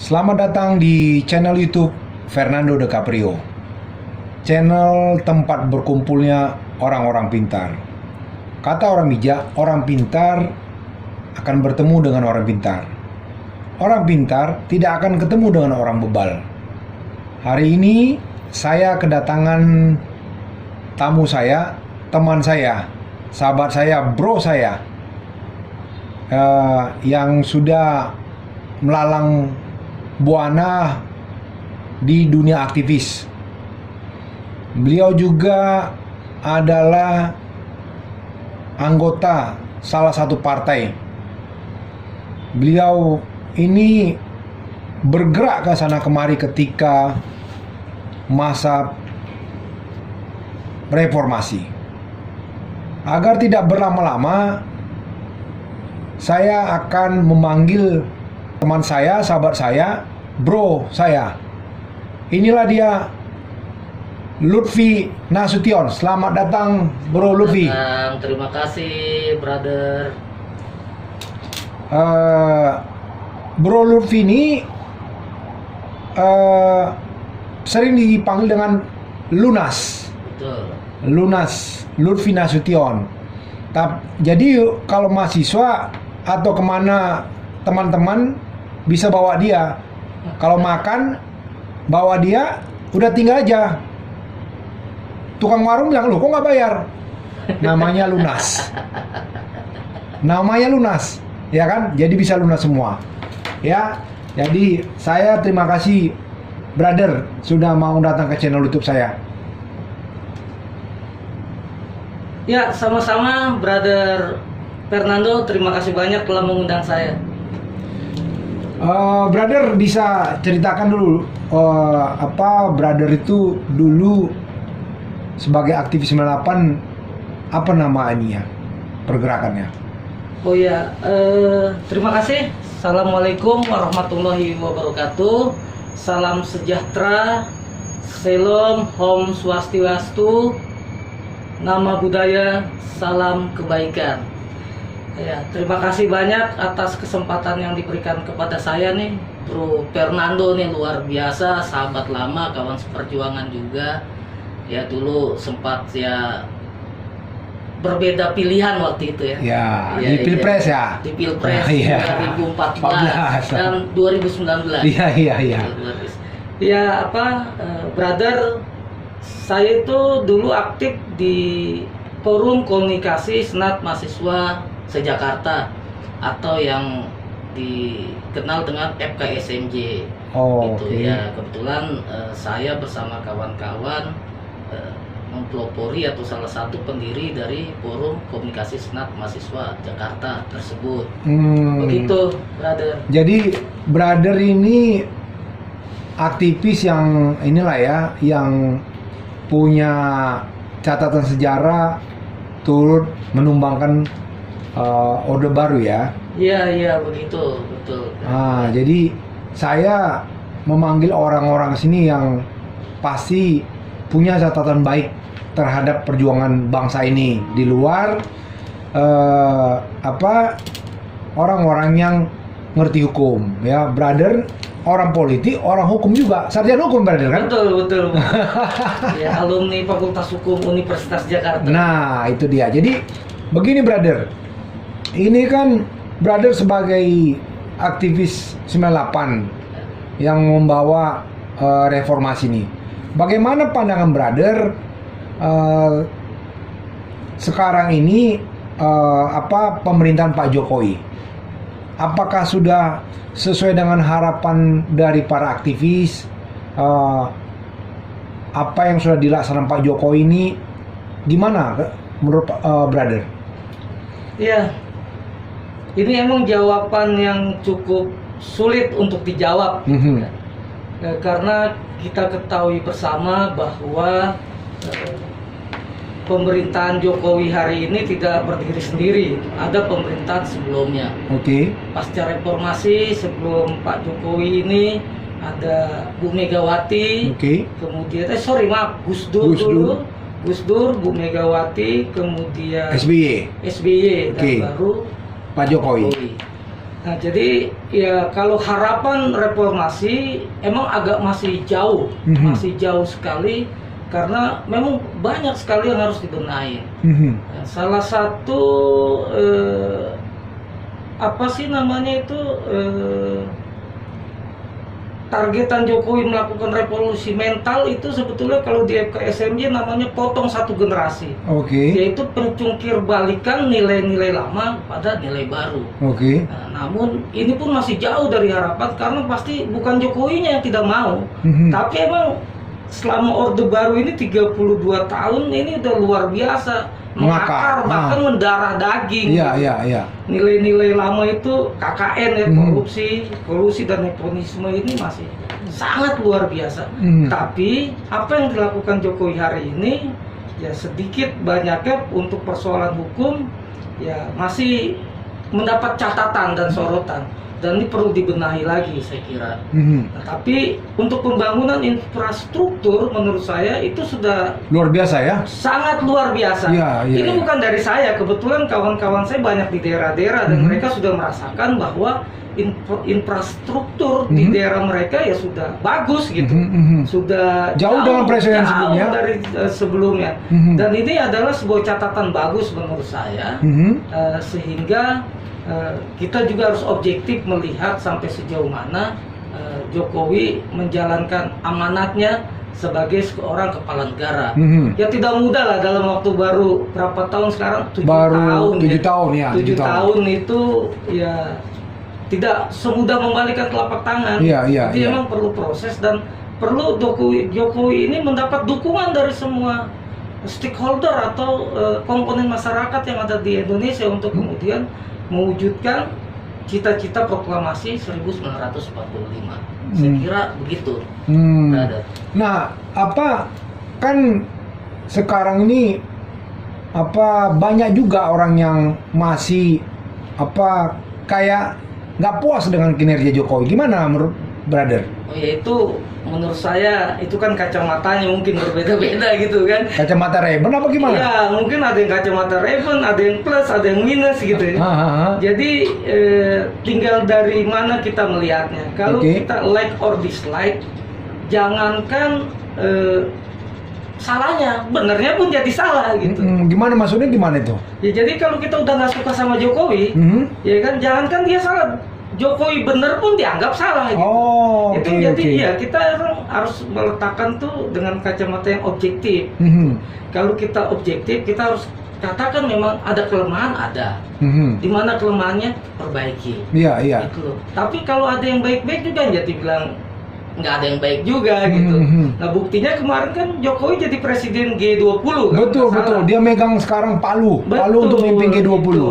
Selamat datang di channel YouTube Fernando De Caprio, channel tempat berkumpulnya orang-orang pintar. Kata orang bijak, orang pintar akan bertemu dengan orang pintar. Orang pintar tidak akan ketemu dengan orang bebal. Hari ini saya kedatangan tamu saya, teman saya, sahabat saya, bro saya, yang sudah melalang buana di dunia aktivis. Beliau juga adalah anggota salah satu partai. Beliau ini bergerak ke sana kemari ketika masa reformasi. Agar tidak berlama-lama, saya akan memanggil teman saya, sahabat saya, bro saya. Inilah dia, Lutfi Nasution. Selamat datang, bro Lutfi. Terima kasih, brother. Bro Lutfi ini sering dipanggil dengan Lunas. Betul. Lunas, Lutfi Nasution. Jadi kalau mahasiswa atau kemana teman-teman bisa bawa dia. Kalau makan bawa dia, udah tinggal aja. Tukang warung bilang, "Loh, kok nggak bayar?" Namanya lunas. Namanya lunas, ya kan? Jadi bisa lunas semua. Ya, jadi saya terima kasih, brother, sudah mau datang ke channel YouTube saya. Ya, sama-sama, brother Fernando. Terima kasih banyak telah mengundang saya. Brother bisa ceritakan dulu apa brother itu dulu sebagai aktivis 98, apa namanya pergerakannya? Oh ya, terima kasih. Assalamualaikum warahmatullahi wabarakatuh. Salam sejahtera, Shalom, Om Swastiastu, Nama Budaya, salam kebaikan. Ya, terima kasih banyak atas kesempatan yang diberikan kepada saya nih, Bro Fernando nih, luar biasa, sahabat lama, kawan seperjuangan juga. Ya dulu sempat ya berbeda pilihan waktu itu ya. Ya, di Pilpres ya. Di Pilpres Ya, 2014 dan 2019. Iya. Ya brother, saya itu dulu aktif di Forum Komunikasi Senat Mahasiswa se-Jakarta atau yang dikenal dengan FKSMJ. Oh, gitu okay. Ya, kebetulan saya bersama kawan-kawan mempelopori atau salah satu pendiri dari Forum Komunikasi Senat Mahasiswa Jakarta tersebut. Begitu, brother. Jadi brother ini aktivis yang inilah ya, yang punya catatan sejarah, turut menumbangkan Orde Baru ya. Iya begitu, betul. Jadi saya memanggil orang-orang sini yang pasti punya catatan baik terhadap perjuangan bangsa ini di luar orang-orang yang ngerti hukum ya, brother. Orang politik, orang hukum juga, sarjana hukum brother kan? Betul. Ya, alumni Fakultas Hukum Universitas Jakarta. Nah, itu dia. Jadi begini brother, ini kan brother sebagai aktivis 98 yang membawa reformasi ini. Bagaimana pandangan brother sekarang ini pemerintahan Pak Jokowi? Apakah sudah sesuai dengan harapan dari para aktivis? Apa yang sudah dilaksanakan Pak Jokowi ini gimana menurut brother? Ya, ini emang jawaban yang cukup sulit untuk dijawab. Karena kita ketahui bersama bahwa pemerintahan Jokowi hari ini tidak berdiri sendiri, ada pemerintahan sebelumnya. Oke. Pasca reformasi sebelum Pak Jokowi ini ada Bu Megawati. Oke. Kemudian Gus Dur dulu. Gus Dur, Bu Megawati, kemudian SBY. SBY dan Oke. baru Pak Jokowi. Nah, jadi ya kalau harapan reformasi emang agak masih jauh, masih jauh sekali karena memang banyak sekali yang harus dibenahi. Nah, salah satu apa sih namanya itu targetan Jokowi melakukan revolusi mental itu sebetulnya kalau di FKSMJ namanya potong satu generasi. Yaitu pencungkir balikan nilai-nilai lama pada nilai baru. Nah, namun ini pun masih jauh dari harapan karena pasti bukan Jokowinya yang tidak mau. Tapi emang selama Orde Baru ini 32 tahun ini udah luar biasa. Mengakar, bahkan mendarah daging. Nilai-nilai lama itu KKN ya, kolusi dan nepotisme ini masih sangat luar biasa. Tapi apa yang dilakukan Jokowi hari ini ya sedikit banyaknya untuk persoalan hukum ya masih mendapat catatan dan sorotan. Dan ini perlu dibenahi lagi saya kira. Nah, tapi untuk pembangunan infrastruktur menurut saya itu sudah luar biasa ya. Sangat luar biasa. Ini bukan dari saya, kebetulan kawan-kawan saya banyak di daerah-daerah dan mereka sudah merasakan bahwa infrastruktur di daerah mereka ya sudah bagus gitu. Sudah jauh dengan presiden sebelumnya. Dari sebelumnya. Dan ini adalah sebuah catatan bagus menurut saya. Sehingga kita juga harus objektif melihat sampai sejauh mana Jokowi menjalankan amanatnya sebagai seorang kepala negara. Ya tidak mudah lah dalam waktu baru berapa tahun sekarang? 7 tahun. 7 tahun itu ya tidak semudah membalikan telapak tangan. Jadi memang perlu proses dan perlu Jokowi ini mendapat dukungan dari semua stakeholder atau komponen masyarakat yang ada di Indonesia untuk kemudian mewujudkan cita-cita proklamasi 1945. Saya kira begitu. Nah, apa kan sekarang ini apa banyak juga orang yang masih apa kayak nggak puas dengan kinerja Jokowi. Gimana menurut brother? Oh ya itu menurut saya itu kan kacamatanya mungkin berbeda-beda gitu kan. Kacamata Ray-Ban apa gimana? Ya mungkin ada yang kacamata Ray-Ban, ada yang plus, ada yang minus gitu ya. Jadi tinggal dari mana kita melihatnya. Kalau kita like or dislike, jangankan salahnya, benernya pun jadi salah gitu. Gimana maksudnya gimana itu? Ya jadi kalau kita udah nggak suka sama Jokowi, ya kan jangankan dia salah. Jokowi bener pun dianggap salah gitu. Jadi ya kita harus meletakkan tuh dengan kacamata yang objektif. Kalau kita objektif, kita harus katakan memang ada kelemahan ada. Di mana kelemahannya perbaiki. Gitu loh. Tapi kalau ada yang baik-baik juga jadi bilang nggak ada yang baik juga gitu. Nah buktinya kemarin kan Jokowi jadi presiden G20 kan? Betul. Dia megang sekarang palu untuk memimpin G20. Gitu.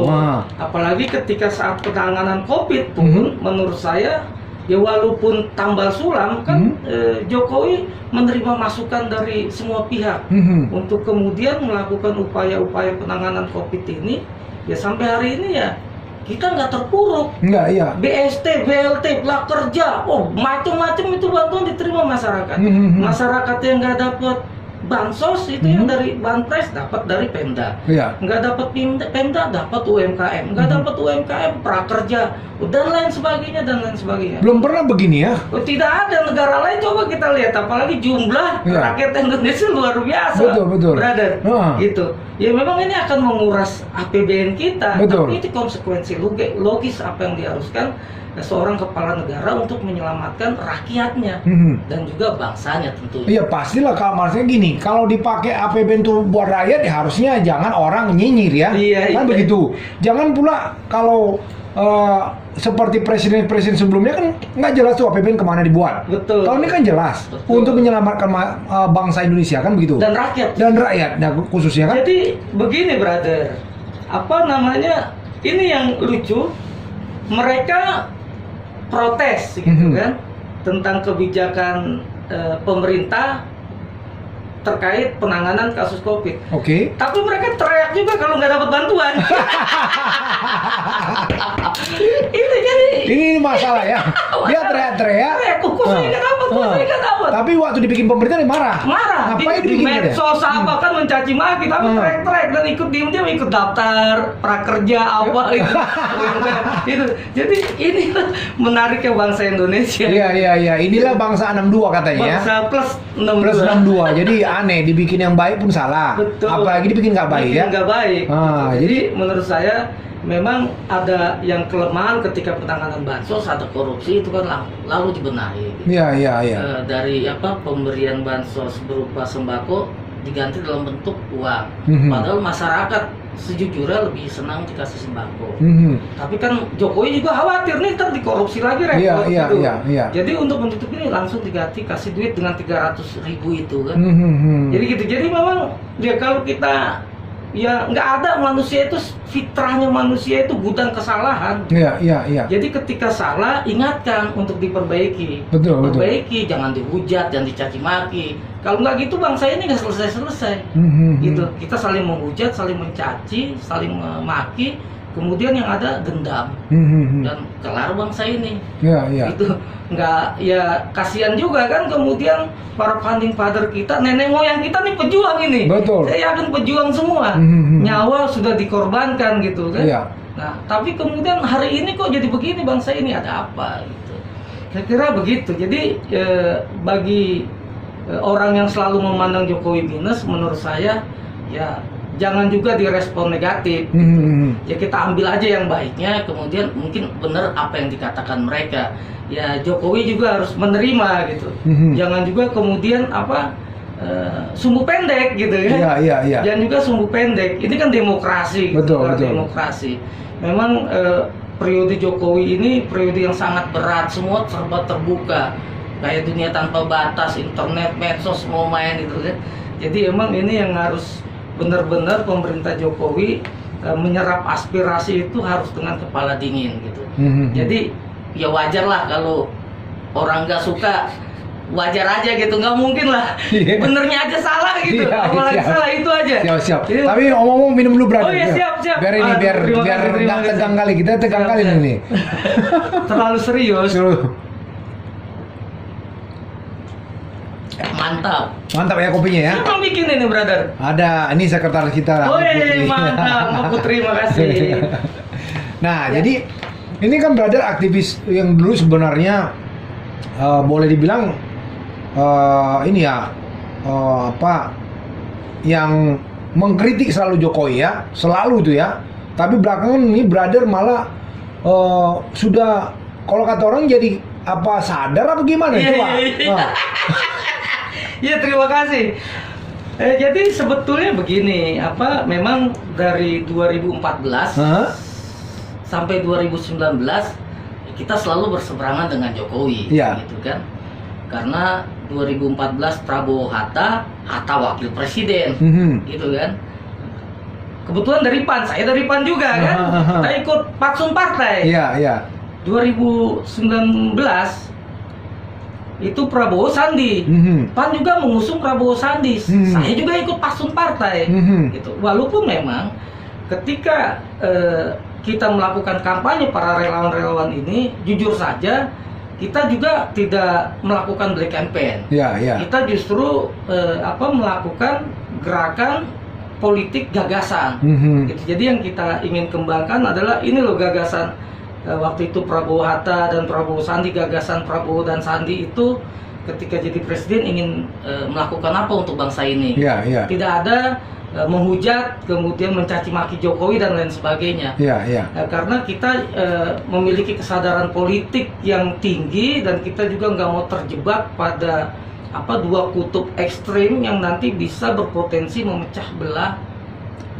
Apalagi ketika saat penanganan COVID pun menurut saya ya walaupun tambal sulam kan Jokowi menerima masukan dari semua pihak untuk kemudian melakukan upaya-upaya penanganan COVID ini ya sampai hari ini ya kita nggak terpuruk. BST, BLT, prakerja, macam-macam itu bantuan diterima masyarakat. Masyarakat yang nggak dapat bansos itu yang dari Banpres dapat dari Pemda. Nggak dapat Pemda dapat UMKM, nggak dapat UMKM prakerja, dan lain sebagainya. Belum pernah begini ya? Tidak ada negara lain, coba kita lihat, apalagi jumlah rakyat Indonesia luar biasa. Betul. Brother, gitu. Ya memang ini akan menguras APBN kita, tapi itu konsekuensi logis apa yang diharuskan seorang kepala negara untuk menyelamatkan rakyatnya dan juga bangsanya tentunya. Iya pastilah, kalau maksudnya gini, kalau dipakai APBN itu buat rakyat ya harusnya jangan orang nyinyir ya. Kan begitu. Jangan pula kalau seperti presiden-presiden sebelumnya kan nggak jelas tuh APBN kemana dibuat. Kalau ini kan jelas untuk menyelamatkan bangsa Indonesia kan begitu. Dan rakyat. Nah khususnya kan. Jadi begini brother, apa namanya? Ini yang lucu, mereka protes gitu kan tentang kebijakan pemerintah terkait penanganan kasus COVID. Tapi mereka teriak juga kalau nggak dapat bantuan. Ini masalah ya. Dia teriak-teriak. Kok saya nggak dapat? Tapi waktu dibikin pemerintah dia marah. Ngapain di dibikin dia? medsos apa kan mencaci maki, tapi trek-trek dan ikut diem-diem ikut daftar prakerja apa itu. Jadi ini menariknya bangsa Indonesia. Iya. Inilah bangsa 62 katanya ya. Bangsa plus 62. Plus 62. Jadi aneh, dibikin yang baik pun salah. Betul. Apalagi dibikin nggak baik ya. Nggak baik. Jadi Jadi menurut saya memang ada yang kelemahan ketika penanganan bansos, ada korupsi itu kan lalu dibenahi. Iya. Dari pemberian bansos berupa sembako diganti dalam bentuk uang. Padahal masyarakat sejujurnya lebih senang dikasih sembako. Tapi kan Jokowi juga khawatir nih ntar dikorupsi lagi repot. Iya. Jadi untuk menutup ini langsung diganti kasih duit dengan 300.000 itu kan. Jadi gitu. Jadi memang dia kalau kita ya nggak ada manusia itu, fitrahnya manusia itu gudang kesalahan. Iya. Jadi ketika salah ingatkan untuk diperbaiki. Betul. Perbaiki, jangan dihujat, jangan dicaci maki. Kalau nggak gitu bangsa ini nggak selesai. Gitu. Kita saling menghujat, saling mencaci, saling memaki, kemudian yang ada dendam dan kelar bangsa ini. Iya. Itu nggak, ya kasihan juga kan kemudian para founding father kita, nenek moyang kita nih pejuang ini. Betul. Saya yakin pejuang semua. Nyawa sudah dikorbankan gitu kan. Iya. Nah, tapi kemudian hari ini kok jadi begini bangsa ini, ada apa gitu. Saya kira begitu. Jadi bagi orang yang selalu memandang Jokowi minus, menurut saya ya jangan juga direspon negatif. Ya kita ambil aja yang baiknya, kemudian mungkin benar apa yang dikatakan mereka. Ya Jokowi juga harus menerima gitu. Jangan juga kemudian sumbu pendek gitu ya. Iya. Jangan juga sumbu pendek. Ini kan demokrasi. Betul. Demokrasi. Memang periode Jokowi ini periode yang sangat berat, semua serba terbuka. Kayak dunia tanpa batas, internet, medsos mau main itu kan. Jadi emang ini yang harus benar-benar pemerintah Jokowi menyerap aspirasi itu harus dengan kepala dingin gitu. Jadi ya wajar lah kalau orang nggak suka, wajar aja gitu, nggak mungkin lah benernya aja salah gitu. Apalagi salah itu aja. Siap. Tapi ngomong minum dulu brother. Oh iya siap. Biar ini biar nggak tegang kali, kita tegang kali ini. Terlalu serius. Mantap Ya kopinya ya. Siapa bikin ini brother? Ada, ini sekretaris kita. Mantap, Mbak Putri, makasih. Nah, jadi ini kan brother aktivis yang dulu sebenarnya boleh dibilang ini ya yang mengkritik selalu Jokowi ya, selalu tuh ya. Tapi belakangan ini brother malah sudah, kalau kata orang jadi sadar apa gimana coba? Ya terima kasih. Jadi sebetulnya begini, memang dari 2014 sampai 2019 kita selalu berseberangan dengan Jokowi, gitu kan? Karena 2014 Prabowo Hatta wakil presiden, gitu kan? Kebetulan dari PAN, saya dari PAN juga kan? Kita ikut Patsun Partai. Iya. 2019 itu Prabowo Sandi, PAN juga mengusung Prabowo Sandi, saya juga ikut Patsun Partai, gitu. Walaupun memang ketika kita melakukan kampanye para relawan-relawan ini, jujur saja kita juga tidak melakukan black campaign. Kita justru melakukan gerakan politik gagasan. Gitu. Jadi yang kita ingin kembangkan adalah ini loh gagasan. Waktu itu Prabowo Hatta dan Prabowo Sandi, gagasan Prabowo dan Sandi itu ketika jadi presiden ingin melakukan apa untuk bangsa ini. Tidak ada menghujat, kemudian mencaci maki Jokowi dan lain sebagainya. Karena kita memiliki kesadaran politik yang tinggi dan kita juga nggak mau terjebak pada dua kutub ekstrim yang nanti bisa berpotensi memecah belah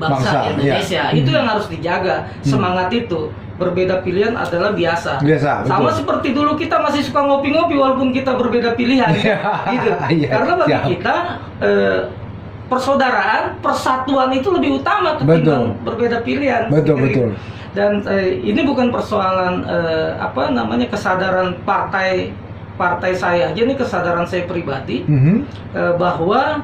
bangsa Indonesia. Itu yang harus dijaga, semangat itu. Berbeda pilihan adalah biasa. Sama seperti dulu kita masih suka ngopi-ngopi walaupun kita berbeda pilihan. Gitu. Karena bagi kita persaudaraan, persatuan itu lebih utama ketimbang berbeda pilihan. Betul. Dan ini bukan persoalan kesadaran partai saya aja, ini kesadaran saya pribadi bahwa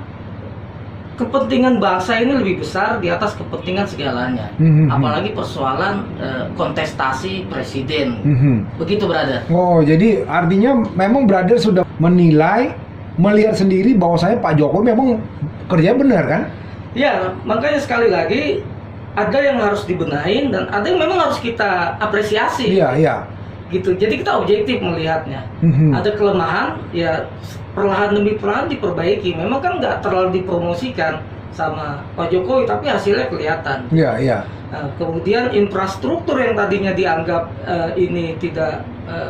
kepentingan bangsa ini lebih besar di atas kepentingan segalanya. Apalagi persoalan kontestasi presiden. Begitu, brother. Oh, jadi artinya memang brother sudah menilai melihat sendiri bahwasanya Pak Jokowi memang kerja benar kan? Ya, makanya sekali lagi ada yang harus dibenahin dan ada yang memang harus kita apresiasi. Iya, iya. Gitu. Jadi kita objektif melihatnya. Ada kelemahan, ya perlahan demi perlahan diperbaiki. Memang kan nggak terlalu dipromosikan sama Pak Jokowi, tapi hasilnya kelihatan. Iya, iya. Nah, kemudian infrastruktur yang tadinya dianggap ini tidak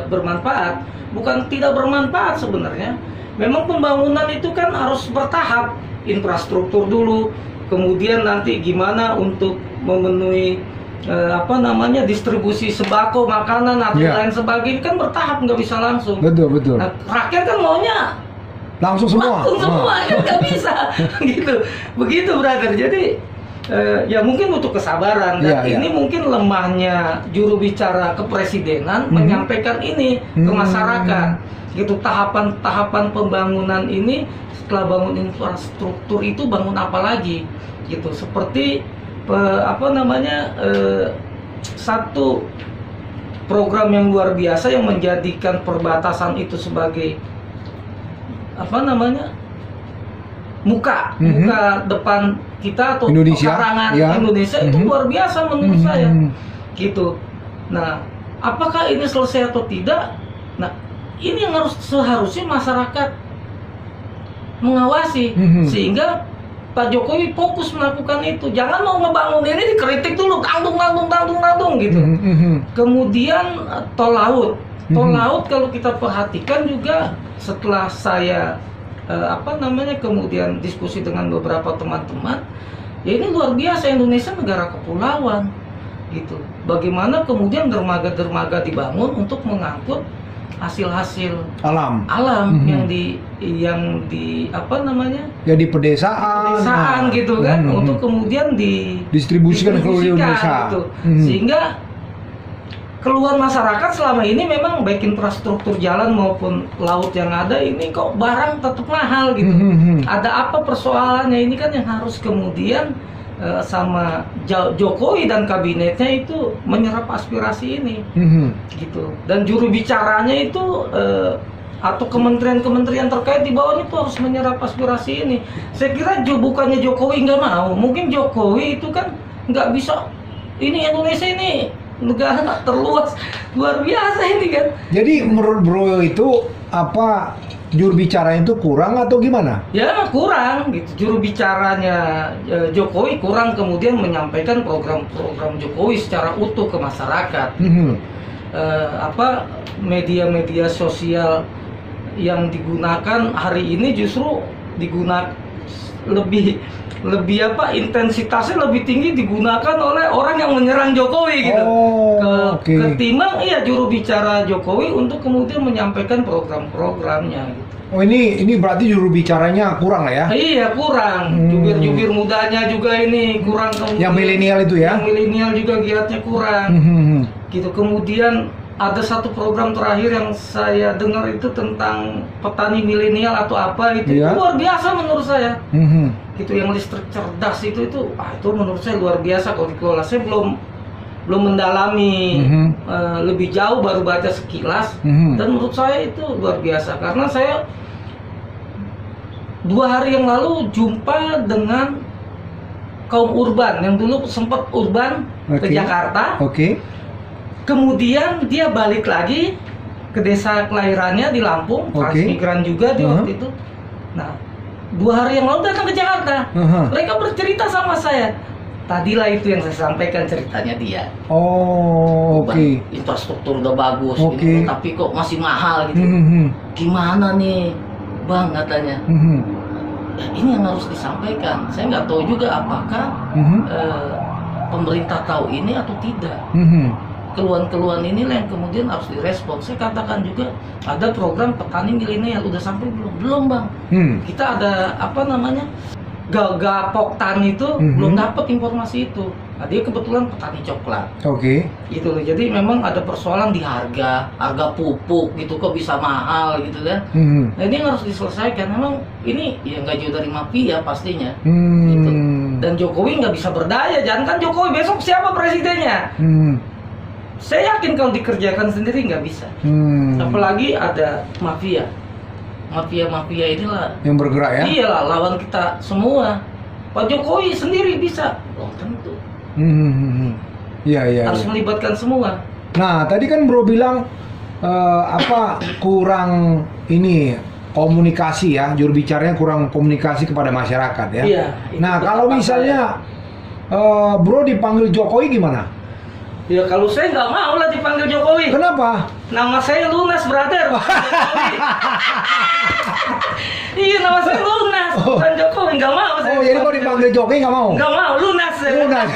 bermanfaat, bukan tidak bermanfaat sebenarnya. Memang pembangunan itu kan harus bertahap, infrastruktur dulu, kemudian nanti gimana untuk memenuhi distribusi sembako, makanan atau lain sebagainya kan bertahap, nggak bisa langsung. Betul, betul. Nah, rakyat kan maunya Langsung semua. langsung semua kan nggak bisa, gitu. Begitu brother. Jadi ya mungkin butuh kesabaran dan ini mungkin lemahnya juru bicara kepresidenan menyampaikan ini ke masyarakat. Gitu, tahapan-tahapan pembangunan ini, setelah bangun infrastruktur itu bangun apa lagi? Gitu, seperti satu program yang luar biasa yang menjadikan perbatasan itu sebagai muka depan kita atau Indonesia, pekarangan Indonesia itu luar biasa menurut saya. Gitu. Nah, apakah ini selesai atau tidak? Nah, ini yang seharusnya masyarakat mengawasi sehingga Pak Jokowi fokus melakukan itu. Jangan mau ngebangun ini dikritik dulu, tanggung gitu. Kemudian tol laut. Tol laut kalau kita perhatikan juga setelah saya kemudian diskusi dengan beberapa teman-teman, ya ini luar biasa, Indonesia negara kepulauan gitu. Bagaimana kemudian dermaga-dermaga dibangun untuk mengangkut hasil-hasil alam yang di pedesaan gitu kan, untuk kemudian distribusikan ke seluruh Indonesia gitu. Sehingga keluhan masyarakat selama ini memang baik infrastruktur jalan maupun laut yang ada ini kok barang tetap mahal gitu. Ada apa persoalannya ini kan yang harus kemudian sama Jokowi dan kabinetnya itu menyerap aspirasi ini, gitu. Dan juru bicaranya itu atau kementerian-kementerian terkait di bawahnya itu harus menyerap aspirasi ini. Saya kira bukannya Jokowi nggak mau, mungkin Jokowi itu kan nggak bisa. Ini Indonesia ini negara terluas luar biasa ini kan. Jadi menurut Bro itu apa? Juru bicara itu kurang atau gimana? Ya kurang gitu. Juru bicaranya Jokowi kurang kemudian menyampaikan program-program Jokowi secara utuh ke masyarakat. Media-media sosial yang digunakan hari ini justru digunakan lebih intensitasnya lebih tinggi digunakan oleh orang yang menyerang Jokowi gitu. Ketimbang juru bicara Jokowi untuk kemudian menyampaikan program-programnya gitu. Oh ini berarti juru bicaranya kurang lah ya? Iya kurang. Jubir-jubir mudanya juga ini kurang. Yang milenial itu ya? Yang milenial juga giatnya kurang. Gitu. Kemudian ada satu program terakhir yang saya dengar itu tentang petani milenial atau apa itu luar biasa menurut saya. Gitu, yang listrik cerdas itu menurut saya luar biasa kalau dikelola. Saya belum mendalami lebih jauh, baru baca sekilas dan menurut saya itu luar biasa karena saya 2 hari yang lalu jumpa dengan kaum urban yang dulu sempat urban ke Jakarta. Kemudian dia balik lagi ke desa kelahirannya di Lampung, transmigran juga di waktu itu. Nah, 2 hari yang lalu datang ke Jakarta. Mereka bercerita sama saya. Tadilah itu yang saya sampaikan ceritanya dia. Infrastruktur udah bagus, gitu, tapi kok masih mahal gitu. Gimana nih, Bang, katanya. Ini yang harus disampaikan. Saya nggak tahu juga apakah pemerintah tahu ini atau tidak. Keluhan-keluhan inilah yang kemudian harus direspon. Saya katakan juga ada program petani milenial udah sampai belum? Belum, Bang. Kita ada Gapok Tani itu belum dapat informasi itu. Nah, dia kebetulan petani coklat. Gitu loh. Jadi memang ada persoalan di harga pupuk gitu kok bisa mahal gitu kan. Nah, ini yang harus diselesaikan. Memang ini ya nggak jauh dari mafia pastinya. Gitu. Dan Jokowi nggak bisa berdaya. Jangan kan Jokowi besok siapa presidennya? Saya yakin kalau dikerjakan sendiri nggak bisa. Apalagi ada mafia mafia-mafia inilah. Yang bergerak ya? Iyalah lawan kita semua. Pak Jokowi sendiri bisa, belum tentu. Iya, iya. Harus Iya. melibatkan semua. Nah, tadi kan Bro bilang kurang ini komunikasi ya, juru bicaranya kurang komunikasi kepada masyarakat ya. Iya. itu Nah, pendapat kalau misalnya Bro dipanggil Jokowi gimana? saya. Ya kalau saya nggak mau lah dipanggil Jokowi. Kenapa? Nama saya Lunas, brother. Iya, nama saya Lunas, Oh. bukan Jokowi. Nggak mau saya. Oh, jadi kalau dipanggil Jokowi nggak mau? Nggak mau, Lunas. saya. Lunas.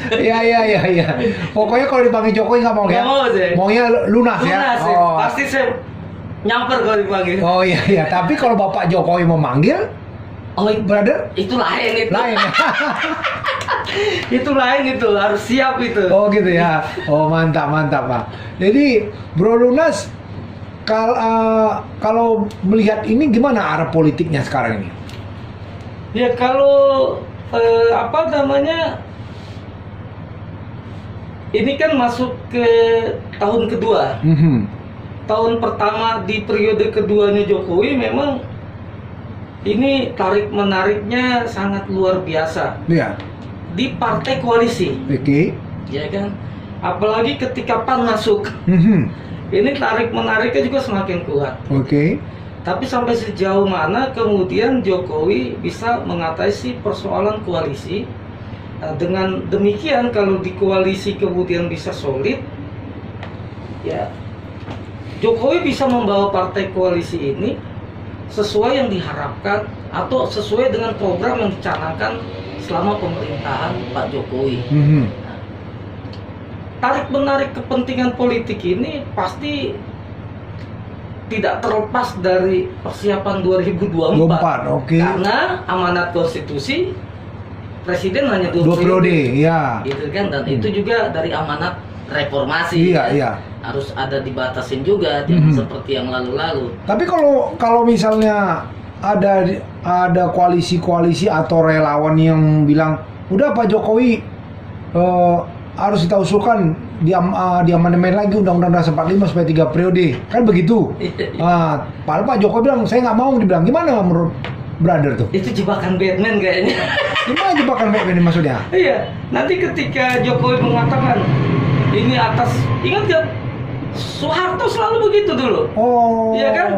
Iya, iya, iya, iya. Pokoknya kalau dipanggil Jokowi nggak mau ya? Nggak mau saya. Maunya Lunas ya? Lunas. Ya. Oh. Pasti saya nyamper kalau dipanggil. Oh iya, iya. Tapi kalau Bapak Jokowi memanggil, Oh, brother, itu lain itu. lain. Itu lain itu, harus siap itu. Oh gitu ya. Oh mantap mantap Pak. Jadi Bro Lunas kalau melihat ini gimana arah politiknya sekarang ini? Ya kalau apa namanya, ini kan masuk ke tahun kedua. Tahun pertama di periode keduanya Jokowi memang ini tarik menariknya sangat luar biasa Iya. di partai koalisi, Oke. ya kan? Apalagi ketika PAN masuk, ini tarik menariknya juga semakin kuat. Oke. Tapi sampai sejauh mana kemudian Jokowi bisa mengatasi persoalan koalisi? Nah, dengan demikian kalau di koalisi kemudian bisa solid, ya Jokowi bisa membawa partai koalisi ini sesuai yang diharapkan atau sesuai dengan program yang dicanangkan selama pemerintahan Pak Jokowi. Tarik menarik kepentingan politik ini pasti tidak terlepas dari persiapan 2024. Oke. Karena amanat konstitusi presiden hanya 2 Dua periode, ya. gitu kan, dan itu juga dari amanat reformasi. Iya, kan? iya. Harus ada dibatasin juga, jangan seperti yang lalu-lalu. Tapi kalau misalnya ada koalisi-koalisi atau relawan yang bilang, udah Pak Jokowi harus kita usulkan di amandemen lagi Undang-Undang Dasar 45 supaya 3 periode, kan begitu. Padahal Pak Jokowi bilang saya nggak mau, dibilang gimana menurut brother tuh? Itu jebakan Batman kayaknya. Gimana jebakan Batman ini maksudnya? Iya, nanti ketika Jokowi mengatakan ini atas, ingat gak? Soeharto selalu begitu dulu. Oh. Iya kan?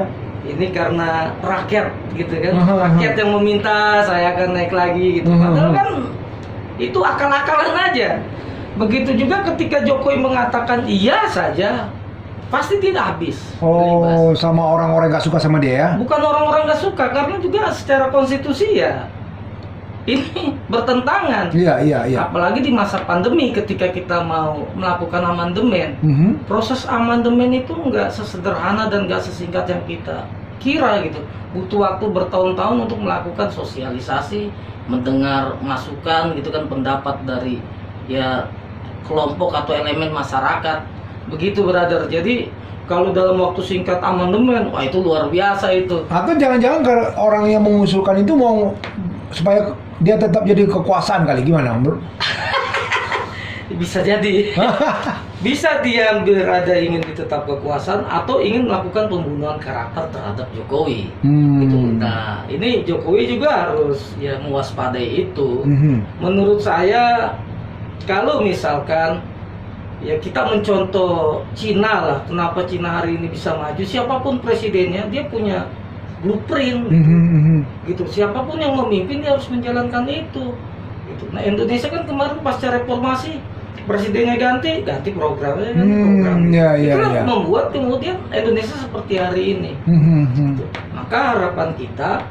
Ini karena rakyat gitu kan. Aha. Rakyat yang meminta saya akan naik lagi gitu. Padahal kan itu akal-akalan aja. Begitu juga ketika Jokowi mengatakan iya saja, pasti tidak habis. Oh, sama orang-orang nggak suka sama dia ya? Bukan orang-orang nggak suka, karena juga secara konstitusi ya ini bertentangan. Iya, iya, iya. Apalagi di masa pandemi ketika kita mau melakukan amandemen. Proses amandemen itu nggak sesederhana dan nggak sesingkat yang kita kira gitu. Butuh waktu bertahun-tahun untuk melakukan sosialisasi, mendengar masukan gitu kan, pendapat dari ya kelompok atau elemen masyarakat. Begitu brother. Jadi kalau dalam waktu singkat amandemen, wah itu luar biasa itu. Atau jangan-jangan orang yang mengusulkan itu mau supaya dia tetap jadi kekuasaan kali, gimana bro? Bisa jadi. Bisa dia berada ingin tetap kekuasaan atau ingin melakukan pembunuhan karakter terhadap Jokowi. Gitu. Nah, ini Jokowi juga harus ya mewaspadai itu. Menurut saya kalau misalkan ya kita mencontoh Cina lah, kenapa Cina hari ini bisa maju? Siapapun presidennya dia punya blueprint. Gitu. Siapapun yang memimpin dia harus menjalankan itu. Gitu. Nah, Indonesia kan kemarin pasca reformasi presidennya ganti programnya kan itu kan membuat kemudian Indonesia seperti hari ini. Gitu. Maka harapan kita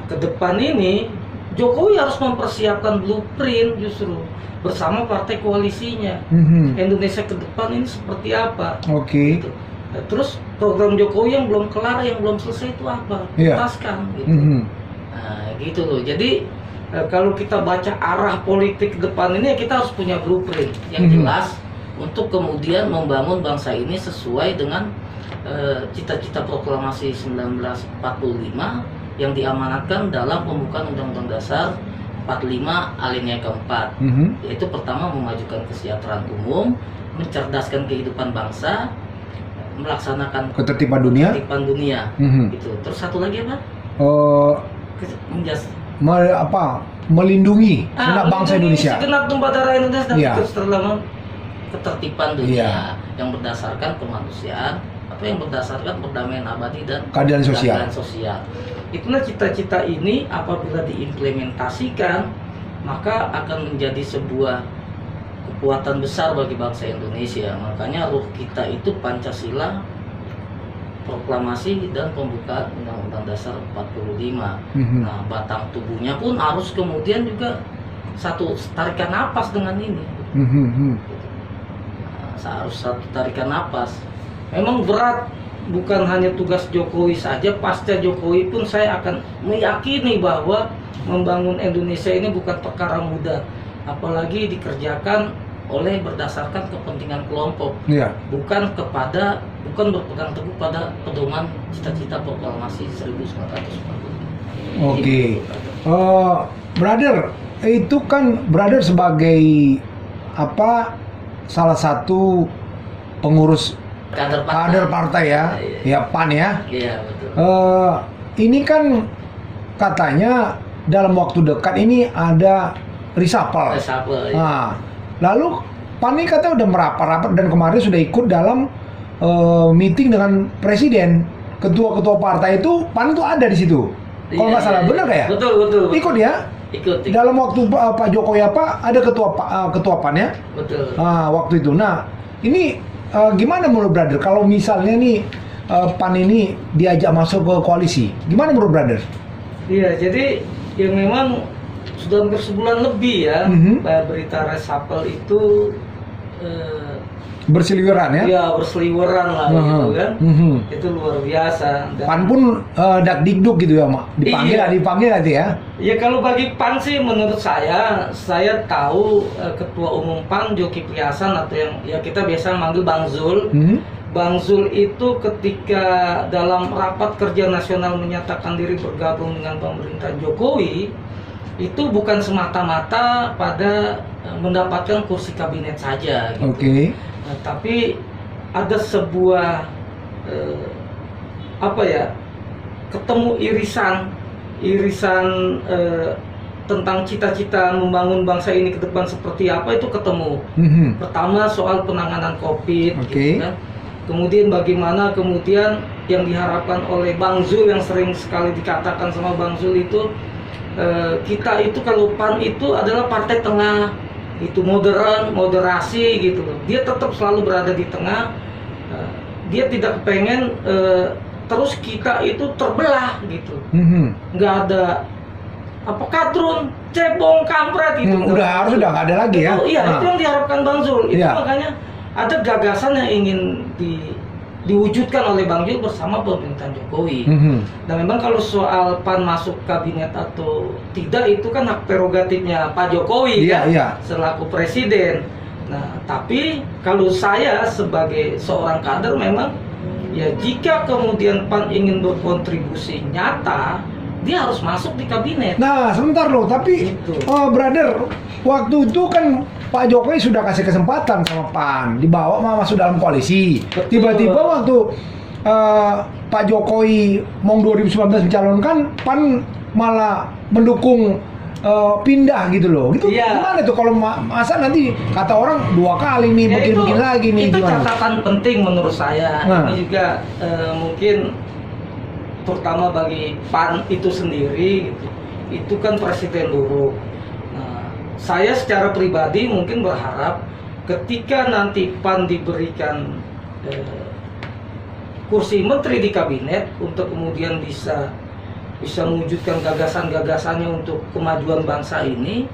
ke depan ini Jokowi harus mempersiapkan blueprint justru bersama partai koalisinya. Indonesia ke depan ini seperti apa? Gitu. Nah, terus program Jokowi yang belum kelar, yang belum selesai itu apa? Tuntaskan gitu. Nah, gitu loh. Jadi kalau kita baca arah politik ke depan ini ya kita harus punya blueprint yang jelas untuk kemudian membangun bangsa ini sesuai dengan cita-cita proklamasi 1945 yang diamanatkan dalam pembukaan Undang-Undang Dasar 45 alinea keempat, yaitu pertama memajukan kesejahteraan umum, mencerdaskan kehidupan bangsa, melaksanakan ketertiban dunia. ketertiban dunia. Mhm. Gitu. Terus satu lagi apa? Eh, Menjas melindungi segenap bangsa melindungi Indonesia. segenap tumpah darah Indonesia dan Iya. keselamatan ketertiban dunia Iya. yang berdasarkan kemanusiaan atau yang berdasarkan perdamaian abadi dan Keadilan sosial. keadilan sosial. Itulah cita-cita ini apabila diimplementasikan maka akan menjadi sebuah kekuatan besar bagi bangsa Indonesia. Makanya ruh kita itu Pancasila, proklamasi dan pembukaan Undang-Undang Dasar 45. Mhm. Nah, batang tubuhnya pun harus kemudian juga satu tarikan napas dengan ini. Mhm. Nah, harus satu tarikan napas. Memang berat, bukan hanya tugas Jokowi saja, pasca Jokowi pun saya akan meyakini bahwa membangun Indonesia ini bukan perkara mudah, apalagi dikerjakan oleh berdasarkan kepentingan kelompok, Iya. bukan berpegang teguh pada pedoman cita-cita proklamasi 1945. Oke. Brother, itu kan brother sebagai salah satu pengurus kader partai ya, ya PAN ya. Iya, betul. Ini kan katanya dalam waktu dekat ini ada reshuffle. Reshuffle, ya. Nah, lalu PAN ini katanya udah merapat-rapat dan kemarin sudah ikut dalam meeting dengan presiden. Ketua-ketua partai itu PAN itu ada di situ. Kalau nggak salah, benar nggak ya? Betul. Ikut ya? Ikut. Dalam waktu Pak Jokowi ada ketua PAN ya? Betul. Waktu itu. Nah, ini gimana menurut brother? Kalau misalnya nih PAN ini diajak masuk ke koalisi, gimana menurut brother? Iya, jadi yang memang sudah hampir sebulan lebih ya, Mhm. berita reshuffle itu Berseliweran ya? ya berseliweran lah gitu kan. Mhm. Itu luar biasa. Dan PAN pun dakdikduk gitu ya, Mak. Iya. Dipanggil nanti ya. ya kalau bagi PAN sih menurut saya tahu Ketua Umum PAN Zulkifli Hasan atau yang ya kita biasa manggil Bang Zul. Mhm. Bang Zul itu ketika dalam rapat kerja nasional menyatakan diri bergabung dengan pemerintahan Jokowi itu bukan semata-mata pada mendapatkan kursi kabinet saja gitu. Oke. Nah, tapi ada sebuah ketemu irisan tentang cita-cita membangun bangsa ini ke depan seperti apa itu ketemu. Mhm. Pertama soal penanganan COVID, Oke. gitu kan. Kemudian bagaimana kemudian yang diharapkan oleh Bang Zul yang sering sekali dikatakan sama Bang Zul itu kita itu kalau PAN itu adalah partai tengah, itu moderasi gitu loh. Dia tetap selalu berada di tengah. Dia tidak pengen terus kita itu terbelah gitu. Mhm. Nggak ada kadrun, cebong, kampret gitu. Udah nggak ada lagi ya. Iya, Nah. itu yang diharapkan Bang Zul. Itu Iya. makanya ada gagasan yang ingin diwujudkan oleh Bang Zul bersama pemerintahan Jokowi. Mhm. Dan memang kalau soal PAN masuk kabinet atau tidak itu kan hak prerogatifnya Pak Jokowi Iya, kan iya. selaku presiden. Nah, tapi kalau saya sebagai seorang kader memang ya jika kemudian PAN ingin berkontribusi nyata, dia harus masuk di kabinet. Nah, sebentar loh, tapi Gitu. brother, waktu itu kan Pak Jokowi sudah kasih kesempatan sama PAN, dibawa masuk dalam koalisi. Betul. Tiba-tiba waktu Pak Jokowi mau 2019 mencalonkan, PAN malah mendukung pindah gitu loh. Gitu Iya. gimana tuh kalau masa nanti kata orang 2 kali nih, Ya, begini lagi nih, itu gimana? catatan penting menurut saya. Nah. Ini juga mungkin terutama bagi PAN itu sendiri gitu. Itu kan presiden buruk. Nah, saya secara pribadi mungkin berharap ketika nanti PAN diberikan kursi menteri di kabinet untuk kemudian bisa mewujudkan gagasan-gagasannya untuk kemajuan bangsa ini,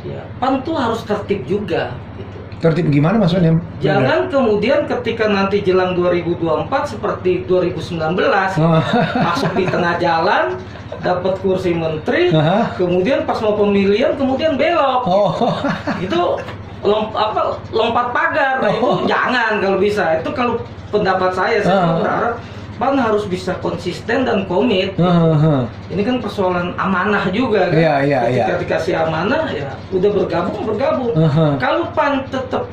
ya PAN tuh harus tertib juga gitu. Tertib gimana maksudnya? Jangan kemudian ketika nanti jelang 2024 seperti 2019 masuk di tengah jalan dapat kursi menteri, Aha. kemudian pas mau pemilihan kemudian belok. Oh. Itu lompat pagar. Nah, itu jangan kalau bisa. Itu kalau pendapat saya berharap PAN harus bisa konsisten dan komit. Ini kan persoalan amanah juga kan. Iya, iya, Ketika iya. dikasih amanah ya udah bergabung. Kalau PAN tetap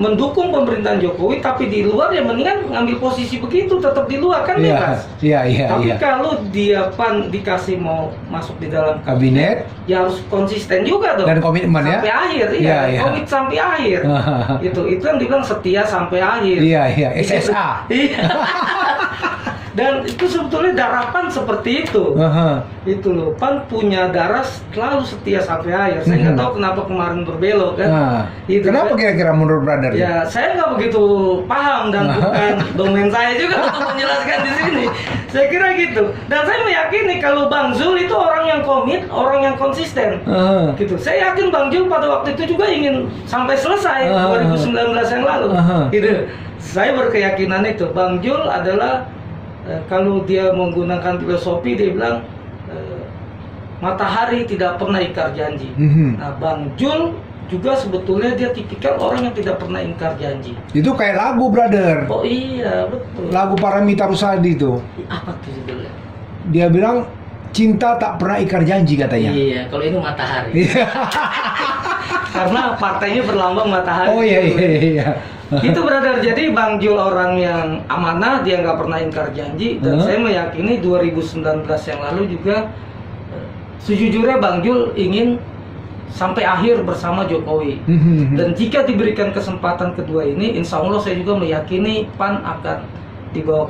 mendukung pemerintahan Jokowi, tapi di luar ya mendingan ngambil posisi begitu, tetap di luar kan bebas. Iya. Tapi kalau dia PAN dikasih mau masuk di dalam Kabinet ya harus konsisten juga dong. dan komitmen ya. Sampai akhir, Iya. komit sampai akhir. itu yang dibilang setia sampai akhir. Iya, SSA. Iya. Dan itu sebetulnya darah PAN seperti itu. Itu loh, PAN punya darah selalu setia sampai akhir. Saya nggak tahu kenapa kemarin berbelok kan. Gitu, Kenapa kan? kira-kira menurut brother? Ya, saya nggak begitu paham dan bukan domain saya juga untuk menjelaskan di sini. Saya kira gitu. Dan saya meyakini kalau Bang Zul itu orang yang komit, orang yang konsisten. Gitu. Saya yakin Bang Zul pada waktu itu juga ingin sampai selesai 2019 yang lalu. Gitu. Saya berkeyakinan itu. Bang Zul adalah kalau dia menggunakan filosofi, dia bilang matahari tidak pernah ingkar janji. Nah, Bang Zul juga sebetulnya dia tipikal orang yang tidak pernah ingkar janji. Itu kayak lagu brother. Oh iya, betul. Lagu Paramitha Rusady itu. Apa tuh judulnya? Dia bilang cinta tak pernah ingkar janji katanya. Iya, kalau ini matahari. Karena partainya berlambang matahari. Oh iya. Itu brother, jadi Bang Zul orang yang amanah, dia nggak pernah ingkar janji. Dan saya meyakini 2019 yang lalu juga sejujurnya Bang Zul ingin sampai akhir bersama Jokowi. Dan jika diberikan kesempatan kedua ini, insya Allah saya juga meyakini PAN akan dibawa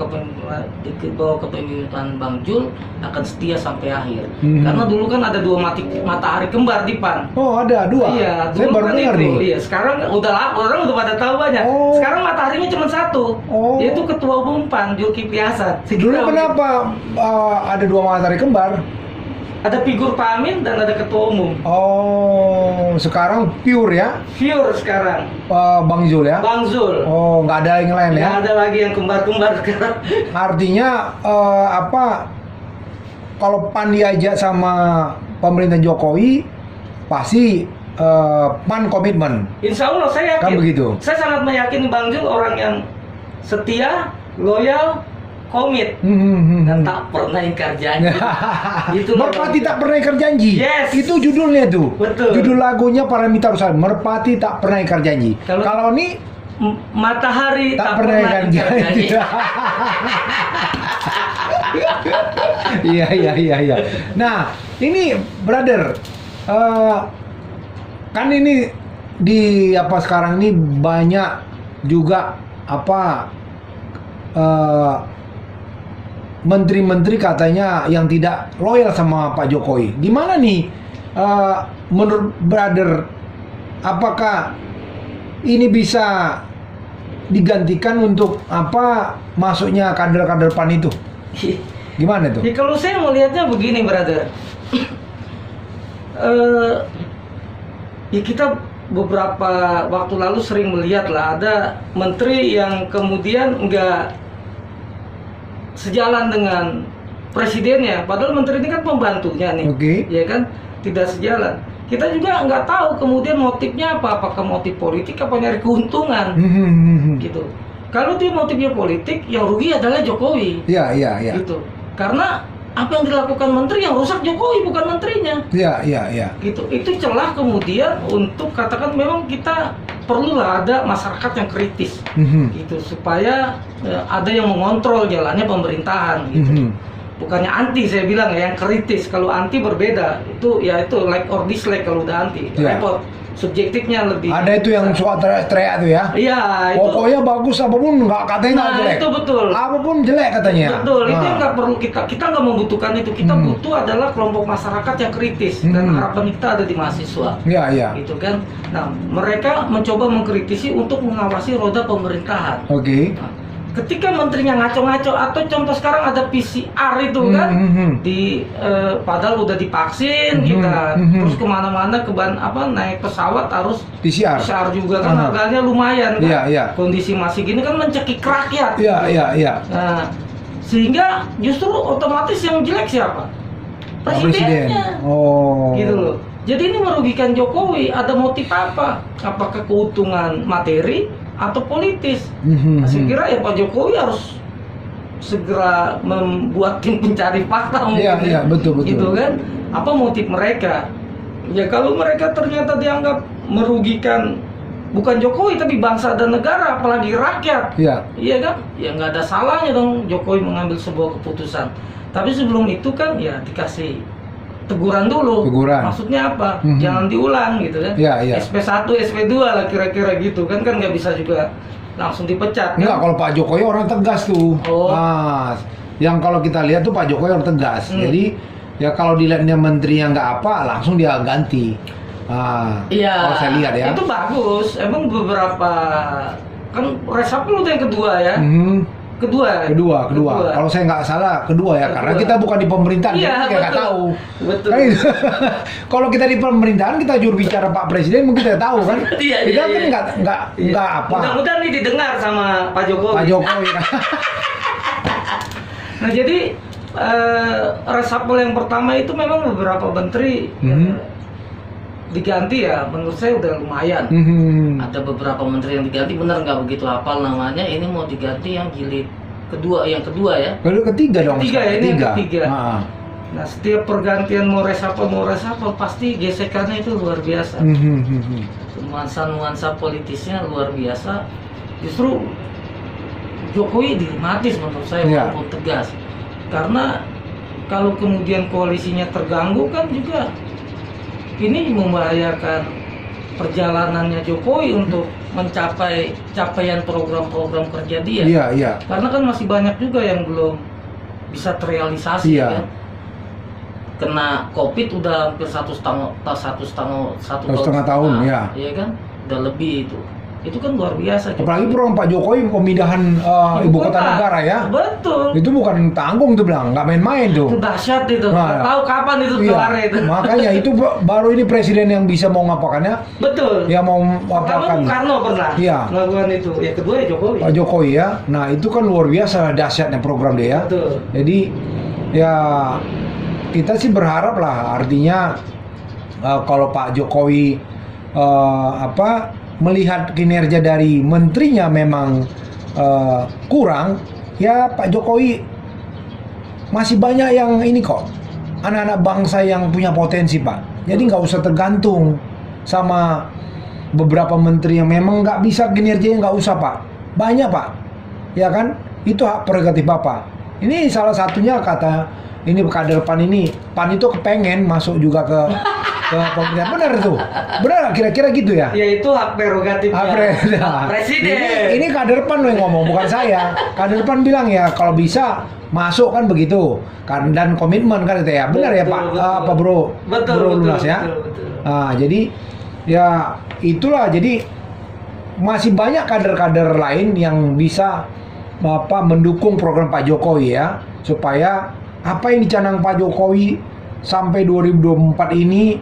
kepemimpinan Bang Zul akan setia sampai akhir. Karena dulu kan ada dua matahari kembar di PAN. Oh ada dua. Iya, Saya dulu baru kan dengar itu. nih. Iya, sekarang orang udah pada tahu banyak. Sekarang mataharinya cuma satu. Yaitu Ketua Umum PAN Zulkifli Hasan. Dulu kenapa ada dua matahari kembar? Ada figur Pak Amin dan ada Ketua Umum. Oh, sekarang pure ya? Pure sekarang. Bang Zul ya? Bang Zul. Oh, nggak ada yang lain ya? Nggak ada lagi yang kembar-kembar sekarang. Artinya kalau PAN diajak sama pemerintahan Jokowi pasti PAN komitmen. Insya Allah saya yakin. Kan begitu? Saya sangat meyakini Bang Zul orang yang setia, loyal, komit, dan tak pernah ingkar janji. Itu Merpati tak pernah ingkar janji. Yes. Itu judulnya tuh. Betul. Judul lagunya Paramitha Rusady. Merpati tak pernah ingkar janji. Kalau ini matahari tak pernah ingkar janji. Iya. Nah, ini brother, kan ini di sekarang ini banyak juga menteri-menteri katanya yang tidak loyal sama Pak Jokowi. Gimana nih menurut brother, apakah ini bisa digantikan untuk masuknya kader-kader PAN itu? Gimana tuh? Ya, kalau saya melihatnya begini brother, ya kita beberapa waktu lalu sering melihat lah ada menteri yang kemudian nggak sejalan dengan presidennya, padahal menteri ini kan pembantunya nih, ya kan, tidak sejalan. Kita juga nggak tahu kemudian motifnya apa, apakah motif politik apa nyari keuntungan, gitu. Kalau dia motifnya politik, yang rugi adalah Jokowi. Iya. Gitu. Karena apa yang dilakukan menteri yang rusak Jokowi bukan menterinya. Iya. Gitu. Itu celah kemudian untuk katakan memang kita perlulah ada masyarakat yang kritis, gitu, supaya ada yang mengontrol jalannya pemerintahan, gitu. Bukannya anti, saya bilang ya, yang kritis. Kalau anti berbeda, itu like or dislike. Kalau udah anti, repot. Subjektifnya lebih. Ada itu yang suka teriak-teriak tuh ya? Iya. Pokoknya bagus apapun nggak katanya nggak jelek. Itu betul. Apapun jelek katanya. Betul. Itu yang nggak perlu kita nggak membutuhkan itu. Kita butuh adalah kelompok masyarakat yang kritis, dan harapan kita ada di mahasiswa. Iya. Gitu kan. Nah, mereka mencoba mengkritisi untuk mengawasi roda pemerintahan. Nah, ketika menterinya ngaco-ngaco, atau contoh sekarang ada PCR itu kan, padahal udah divaksin kita, terus kemana-mana naik pesawat harus PCR juga kan, harganya lumayan kan, kondisi masih gini kan mencekik rakyat. Iya. Nah, sehingga justru otomatis yang jelek siapa? Presidennya. Gitu loh. Jadi ini merugikan Jokowi. Ada motif apa? Apakah keuntungan materi atau politis? Saya kira ya Pak Jokowi harus segera membuat tim pencari fakta mungkin. Iya, betul. Gitu kan? Apa motif mereka? Ya kalau mereka ternyata dianggap merugikan bukan Jokowi tapi bangsa dan negara, apalagi rakyat. Iya. Iya kan? Ya nggak ada salahnya dong Jokowi mengambil sebuah keputusan. Tapi sebelum itu kan ya dikasih teguran dulu. Teguran. Maksudnya apa? Mhm. Jangan diulang gitu kan. Iya, iya. SP1, SP2 lah kira-kira gitu kan nggak bisa juga langsung dipecat Enggak, kan? kalau Pak Jokowi orang tegas tuh. Oh. Nah, yang kalau kita lihat tuh Pak Jokowi orang tegas. Hmm. Jadi ya kalau dilihatnya menteri yang nggak apa, langsung dia ganti. Nah, Iya. kalau saya lihat ya. Itu bagus. Emang beberapa kan reshuffle itu yang kedua ya. Mhm. Kedua. Kalau saya nggak salah kedua ya, karena Kedua. kita bukan di pemerintahan, Iya, jadi kita nggak betul. tahu. Betul. Kan itu. Kalau kita di pemerintahan, kita juru bicara Pak Presiden mungkin kita tahu kan. Iya, Kita iya, kan iya. nggak apa. Mudah-mudahan ini didengar sama Pak Jokowi. Pak Jokowi. Nah jadi reshuffle yang pertama itu memang beberapa menteri Mhm. diganti ya. Menurut saya udah lumayan. Mhm. Ada beberapa menteri yang diganti, bener nggak begitu hafal namanya. Ini mau diganti yang jilid kedua, yang kedua ya. Lalu ketiga dong. Ketiga ya, ini yang ketiga. Ah. Nah setiap pergantian mau reshuffle pasti gesekannya itu luar biasa. Mhm. Nuansa-nuansa politisnya luar biasa. Justru Jokowi dilematis menurut saya Iya. walaupun tegas. Karena kalau kemudian koalisinya terganggu kan juga ini membahayakan perjalanannya Jokowi untuk mencapai capaian program-program kerja dia. Iya, iya. Karena kan masih banyak juga yang belum bisa terrealisasi Iya. kan. Kena COVID udah hampir satu setengah tahun, ya. Iya kan, udah lebih itu. Itu kan luar biasa. Apalagi program Pak Jokowi pemindahan ibu kota negara ya. Betul. Itu bukan tanggung tuh bilang, nggak main-main Itu tuh. dahsyat itu. Nah, Nggak tahu kapan itu Iya. kelar itu. Makanya itu baru ini presiden yang bisa mau ngapakannya, Betul. ya mau Pertama ngapakan Bung Karno pernah Iya. melakukan itu. Ya kedua ya Jokowi. Pak Jokowi ya. Nah itu kan luar biasa dahsyatnya program dia ya. Betul. Jadi ya kita sih berharap lah, artinya kalau Pak Jokowi melihat kinerja dari menterinya memang kurang, ya Pak Jokowi masih banyak yang ini kok, anak-anak bangsa yang punya potensi Pak. Jadi nggak usah tergantung sama beberapa menteri yang memang nggak bisa kinerjanya, nggak usah Pak. Banyak Pak, ya kan? Itu hak prerogatif Bapak. Ini salah satunya kata ini kader PAN ini, PAN itu kepengen masuk juga ke pemerintahan. Benar tuh, benar kira-kira gitu ya. Ya itu hak prerogatif presiden. Ini kader PAN yang ngomong, bukan saya. Kader PAN bilang ya kalau bisa masuk kan begitu kan, dan komitmen kan itu ya. Benar ya Pak, Betul. apa bro? Betul, Bro betul, Lunas ya. betul. Nah, jadi ya itulah, jadi masih banyak kader-kader lain yang bisa mendukung program Pak Jokowi ya, supaya apa yang dicanang Pak Jokowi sampai 2024 ini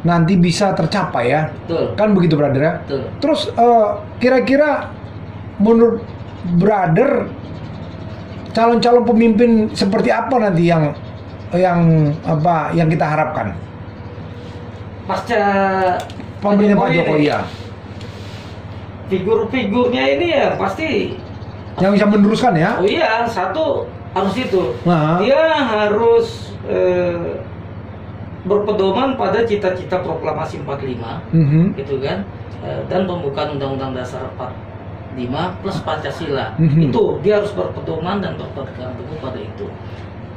nanti bisa tercapai ya. Betul. Kan begitu brother ya. Betul. Terus kira-kira menurut brother calon-calon pemimpin seperti apa nanti yang kita harapkan? Pasca Pemerintahan Pak ini, Jokowi ya. Figur-figurnya ini ya pasti. Yang bisa meneruskan ya. Oh iya, satu harus itu. Nah. Dia harus berpedoman pada cita-cita proklamasi 45, Mhm. gitu kan, dan pembukaan Undang-Undang Dasar 45 plus Pancasila. Mhm. Itu dia harus berpedoman dan berpegang teguh pada itu.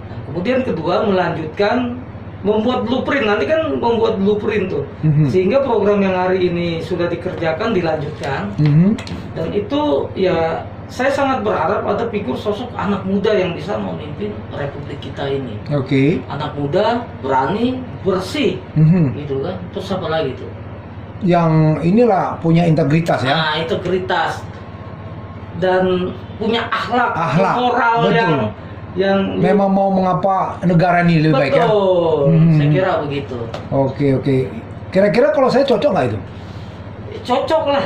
Nah, kemudian kedua melanjutkan membuat blueprint. Nanti kan membuat blueprint tuh, Mhm. sehingga program yang hari ini sudah dikerjakan dilanjutkan. Mhm. Dan itu ya saya sangat berharap ada figur sosok anak muda yang bisa memimpin republik kita ini. Oke. Anak muda, berani, bersih, Mhm. gitu kan. Terus apa lagi tuh? Yang inilah punya integritas ya. Nah, integritas dan punya akhlak, Akhlak, moral betul. yang Memang mau mengapa negara ini lebih baik ya. betul. Mhm. Saya kira begitu. Oke, oke. Kira-kira kalau saya cocok nggak itu? Cocok lah.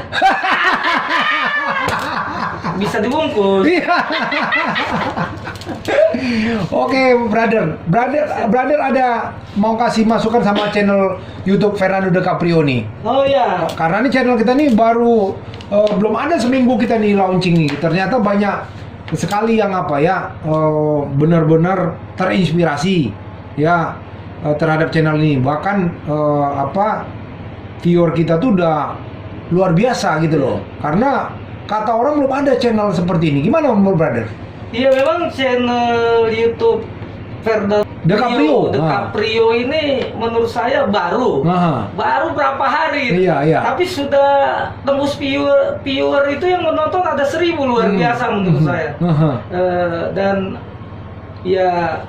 Bisa dibungkus. Iya. Oke, brother ada mau kasih masukan sama channel YouTube Fernando De Caprio nih. Oh ya. Karena ini channel kita nih baru belum ada seminggu kita nih launching nih. Ternyata banyak sekali yang benar-benar terinspirasi ya terhadap channel ini. Bahkan viewer kita tuh udah luar biasa gitu loh. Karena kata orang belum ada channel seperti ini. Gimana menurut brother? Iya, memang channel YouTube Fernando DiCaprio ini menurut saya baru. Baru berapa hari. Iya. Tapi sudah tembus viewer itu yang menonton ada 1.000, luar biasa menurut saya. Dan ya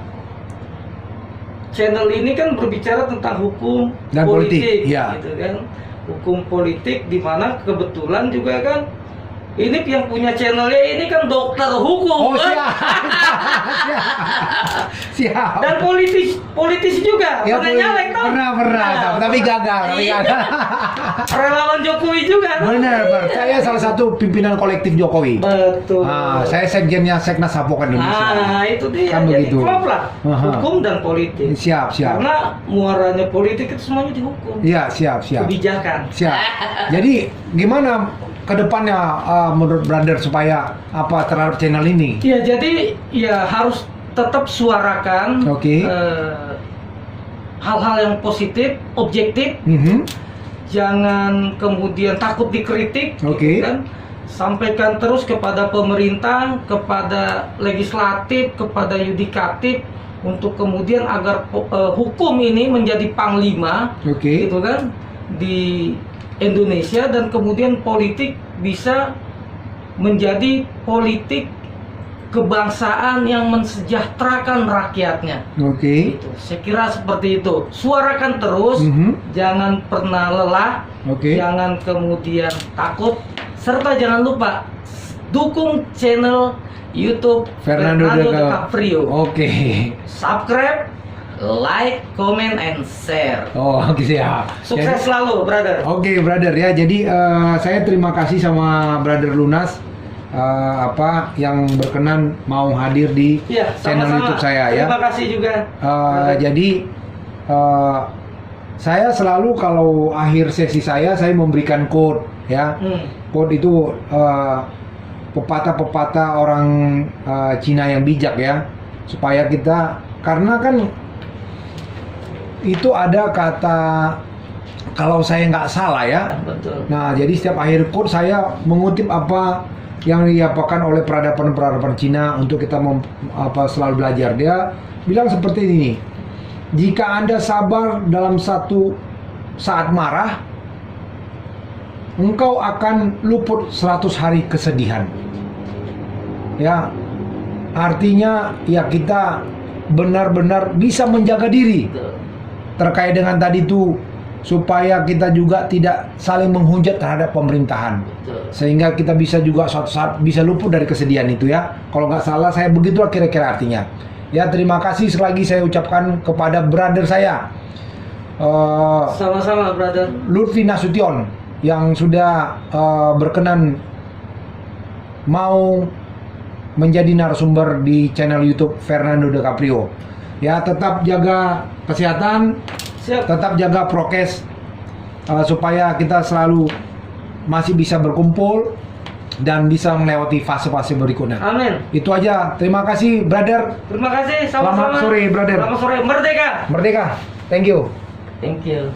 channel ini kan berbicara tentang hukum dan politik, ya. gitu kan. Hukum politik, di mana kebetulan juga kan ini yang punya channelnya ini kan dokter hukum. Oh, siap. Siap. Dan politis juga. Ya, pernah nyalek toh? Pernah, tapi gagal. Relawan Jokowi juga. Benar. Saya salah satu pimpinan kolektif Jokowi. Betul. Saya sekjennya Seknas Sapokan Indonesia. Itu dia. Kan jadi begitu. klop lah. Hukum dan politik. Siap. Karena muaranya politik itu semuanya di hukum. Iya, siap. Kebijakan. Siap. Jadi gimana kedepannya menurut brother supaya apa terhadap channel ini? Ya, jadi ya harus tetap suarakan hal-hal yang positif, objektif. Jangan kemudian takut dikritik, gitu kan? Sampaikan terus kepada pemerintah, kepada legislatif, kepada yudikatif, untuk kemudian agar hukum ini menjadi panglima, gitu kan, di Indonesia, dan kemudian politik bisa menjadi politik kebangsaan yang mensejahterakan rakyatnya. Gitu. Saya kira seperti itu. Suarakan terus, jangan pernah lelah, jangan kemudian takut, serta jangan lupa dukung channel YouTube Fernando DiCaprio. Subscribe, like, comment, and share. Siap. Sukses selalu, brother. Brother ya. Jadi saya terima kasih sama brother Lunas yang berkenan mau hadir di channel YouTube saya ya. Terima kasih juga. Jadi saya selalu kalau akhir sesi saya memberikan quote ya. Quote itu pepatah-pepatah orang Cina yang bijak ya, supaya kita, karena kan itu ada kata, kalau saya nggak salah ya. Betul. Nah, jadi setiap akhir quote saya mengutip apa yang diapakan oleh peradaban-peradaban Cina untuk kita selalu belajar. Dia bilang seperti ini: jika Anda sabar dalam satu saat marah, engkau akan luput 100 hari kesedihan. Ya, artinya ya kita benar-benar bisa menjaga diri. Terkait dengan tadi itu, supaya kita juga tidak saling menghujat terhadap pemerintahan. Sehingga kita bisa juga suatu saat bisa luput dari kesedihan itu ya. Kalau nggak salah saya begitulah kira-kira artinya. Ya, terima kasih sekali lagi saya ucapkan kepada brother saya. Sama-sama, brother. Lutfi Nasution yang sudah berkenan mau menjadi narasumber di channel YouTube Fernando DiCaprio. Ya, tetap jaga kesehatan, tetap jaga prokes supaya kita selalu masih bisa berkumpul dan bisa melewati fase-fase berikutnya. Amin. Itu aja. Terima kasih, brother. Terima kasih. Sama-sama. Selamat sore, brother. Selamat sore. Merdeka. Merdeka. Thank you. Thank you.